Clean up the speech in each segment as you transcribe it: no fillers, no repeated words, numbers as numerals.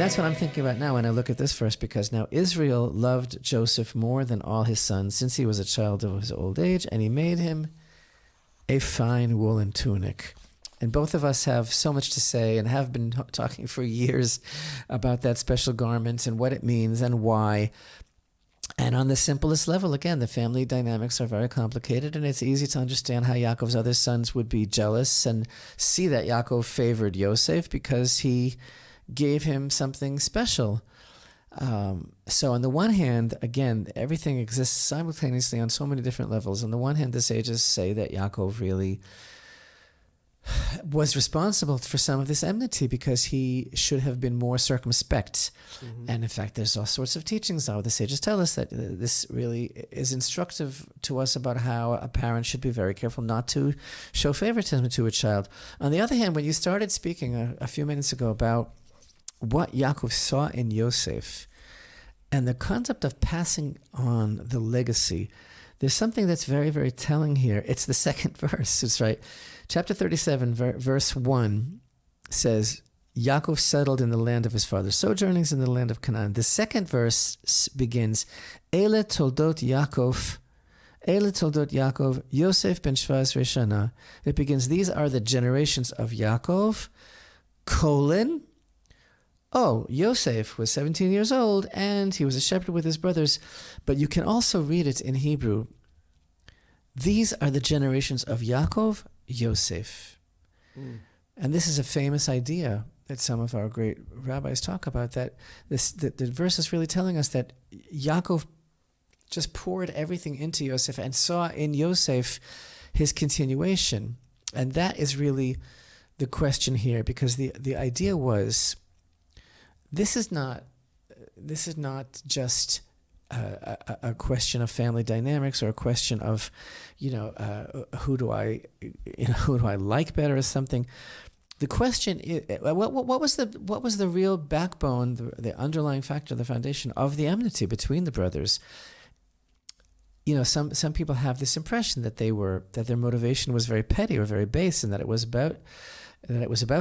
that's what I'm thinking about now when I look at this verse, because now Israel loved Joseph more than all his sons since he was a child of his old age, and he made him a fine woolen tunic. And both of us have so much to say and have been talking for years about that special garment and what it means and why. And on the simplest level, again, the family dynamics are very complicated, and it's easy to understand how Yaakov's other sons would be jealous and see that Yaakov favored Yosef because he gave him something special. So on the one hand, again, everything exists simultaneously on so many different levels. On the one hand, the sages say that Yaakov really was responsible for some of this enmity because he should have been more circumspect. Mm-hmm. And in fact, there's all sorts of teachings now. The sages tell us that this really is instructive to us about how a parent should be very careful not to show favoritism to a child. On the other hand, when you started speaking a few minutes ago about what Yaakov saw in Yosef and the concept of passing on the legacy, there's something that's very, very telling here. It's the second verse. It's right. Chapter 37, verse 1 says, Yaakov settled in the land of his father's sojournings in the land of Canaan. The second verse begins, Ele toldot Yaakov, Yosef ben Shvaz Reshana. It begins, these are the generations of Yaakov, colon, Yosef was 17 years old and he was a shepherd with his brothers. But you can also read it in Hebrew. These are the generations of Yaakov, Yosef. And this is a famous idea that some of our great rabbis talk about, that the verse is really telling us that Yaakov just poured everything into Yosef and saw in Yosef his continuation. And that is really the question here, because the idea was, this is not just a question of family dynamics or a question of, who do I like better or something. The question is, what was the real backbone, the underlying factor, the foundation of the enmity between the brothers? Some people have this impression that their motivation was very petty or very base, and that it was about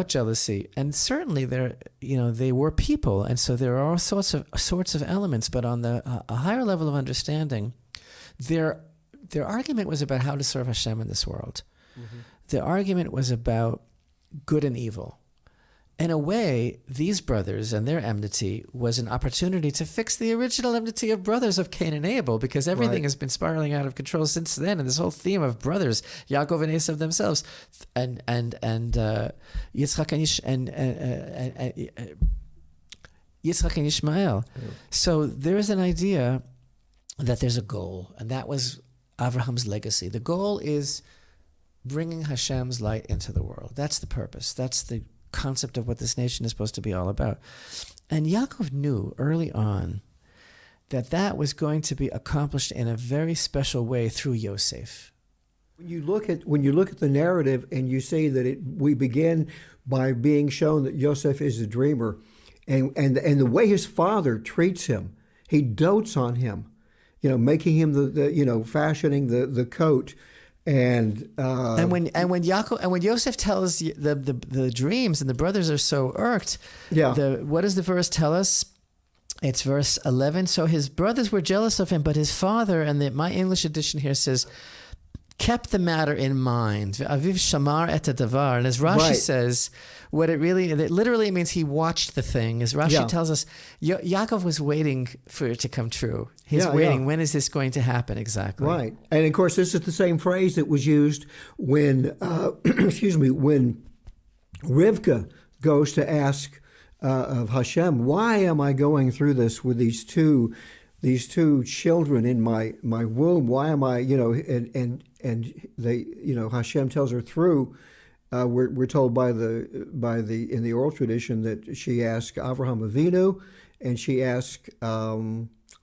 jealousy. And certainly they were people, and so there are all sorts of elements. But on a higher level of understanding, their argument was about how to serve Hashem in this world. Mm-hmm. The argument was about good and evil. In a way, these brothers and their enmity was an opportunity to fix the original enmity of brothers of Cain and Abel, because everything has been spiraling out of control since then. And this whole theme of brothers, Yaakov and Yosef themselves, and Yitzchak and Ishmael. Yeah. So there is an idea that there's a goal, and that was Abraham's legacy. The goal is bringing Hashem's light into the world. That's the purpose. That's the concept of what this nation is supposed to be all about. And Yaakov knew early on that was going to be accomplished in a very special way through Yosef. When you look at the narrative and you see that we begin by being shown that Yosef is a dreamer, and the way his father treats him, he dotes on him, making him the fashioning the coat. And when Yosef tells the dreams, and the brothers are so irked, what does the verse tell us? It's verse 11. So his brothers were jealous of him, but his father, and my English edition here says, kept the matter in mind. Aviv shamar et hadavar. And as Rashi says, it literally means he watched the thing. As Rashi tells us, Yaakov was waiting for it to come true. He's waiting. When is this going to happen exactly? Right. And of course, this is the same phrase that was used when, when Rivka goes to ask of Hashem, why am I going through this with these two children in my womb? Why am I, and they, Hashem tells her through. We're told in the oral tradition that she asked Avraham Avinu, and she asked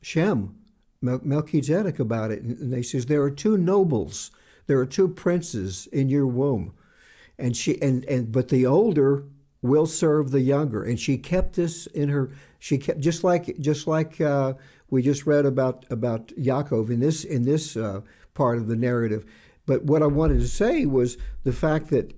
Shem, Melchizedek, about it, and they says there are two nobles, there are two princes in your womb, and but the older will serve the younger, and she kept this in her. She kept just like we just read about Yaakov in this part of the narrative. But what I wanted to say was the fact that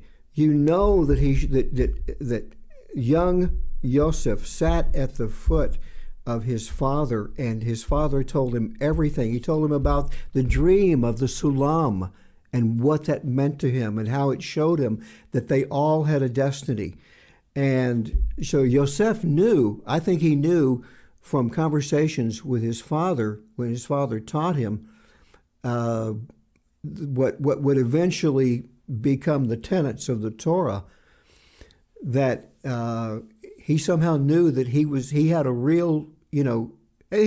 that young Yosef sat at the foot of his father, and his father told him everything. He told him about the dream of the sulam and what that meant to him and how it showed him that they all had a destiny. And so Yosef knew, I think he knew from conversations with his father, when his father taught him what would eventually become the tenets of the Torah, that he somehow knew that he had a real, he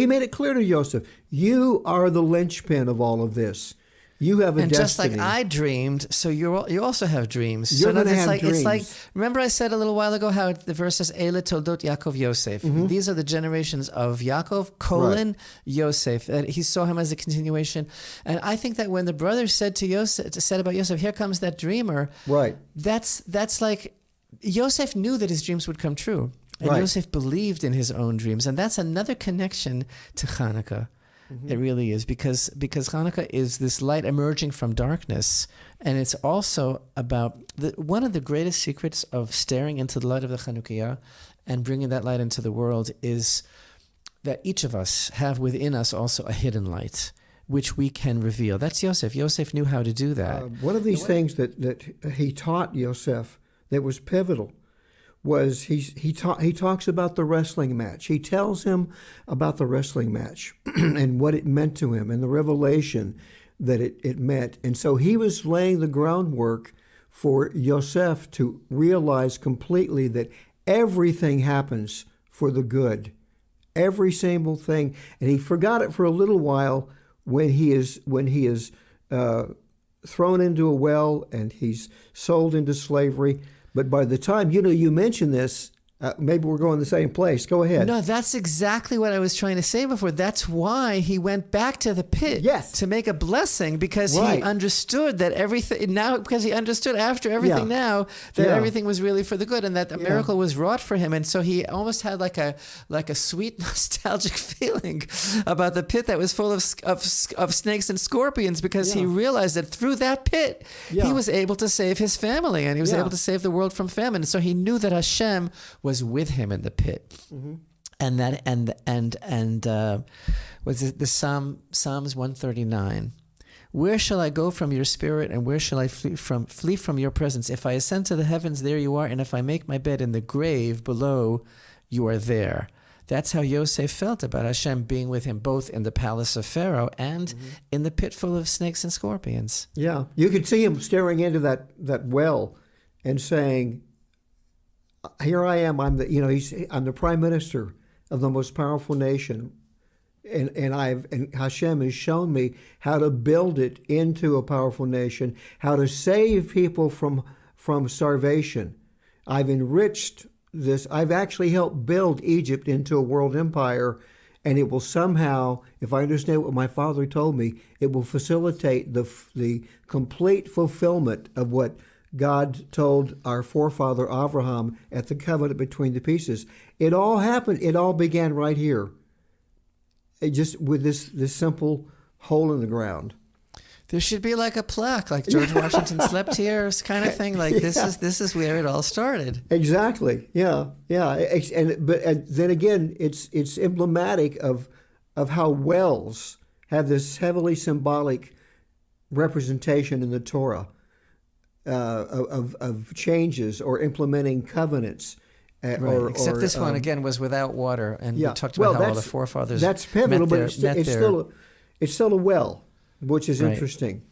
made it clear to Yosef, you are the linchpin of all of this. You have a and destiny. just like I dreamed, so you also have dreams. You're so going to have dreams. It's like, remember I said a little while ago how the verse says, Eile toldot Yaakov Yosef. Mm-hmm. These are the generations of Yaakov, Yosef. And he saw him as a continuation. And I think that when the brothers said about Yosef, here comes that dreamer. Right. That's like, Yosef knew that his dreams would come true. And Right. Yosef believed in his own dreams. And that's another connection to Chanukah. It really is, because Chanukah is this light emerging from darkness, and it's also about one of the greatest secrets of staring into the light of the Chanukiah and bringing that light into the world is that each of us have within us also a hidden light, which we can reveal. That's Yosef. Yosef knew how to do that. One of these things that he taught Yosef that was pivotal was he talks about the wrestling match. He tells him about the wrestling match and what it meant to him and the revelation that it meant. And so he was laying the groundwork for Yosef to realize completely that everything happens for the good. Every single thing. And he forgot it for a little while when he is thrown into a well and he's sold into slavery. But by the time, you mentioned this, maybe we're going the same place. Go ahead. No, that's exactly what I was trying to say before. That's why he went back to the pit to make a blessing, because he understood that everything now, because he understood after everything now that everything was really for the good and that a miracle was wrought for him. And so he almost had like a sweet nostalgic feeling about the pit that was full of snakes and scorpions, because he realized that through that pit he was able to save his family and he was able to save the world from famine. So he knew that Hashem was with him in the pit, and that was it the Psalms 139. Where shall I go from your spirit, and where shall I flee from your presence? If I ascend to the heavens, there you are, and if I make my bed in the grave below, you are there. That's how Yosef felt about Hashem being with him, both in the palace of Pharaoh and in the pit full of snakes and scorpions. Yeah, you could see him staring into that well and saying, here I am. I'm the prime minister of the most powerful nation, and Hashem has shown me how to build it into a powerful nation, how to save people from starvation. I've enriched this. I've actually helped build Egypt into a world empire, and it will somehow, if I understand what my father told me, it will facilitate the complete fulfillment of what God told our forefather Abraham at the covenant between the pieces. It all happened. It all began right here. It just with this simple hole in the ground. There should be like a plaque, like George Washington slept here, kind of thing. Like this is where it all started. Exactly. Yeah. But then again, it's emblematic of how wells have this heavily symbolic representation in the Torah. Of changes or implementing covenants. Except this one, again, was without water. And we talked about how all the forefathers that's pivotal, met but it's still a well, which is interesting.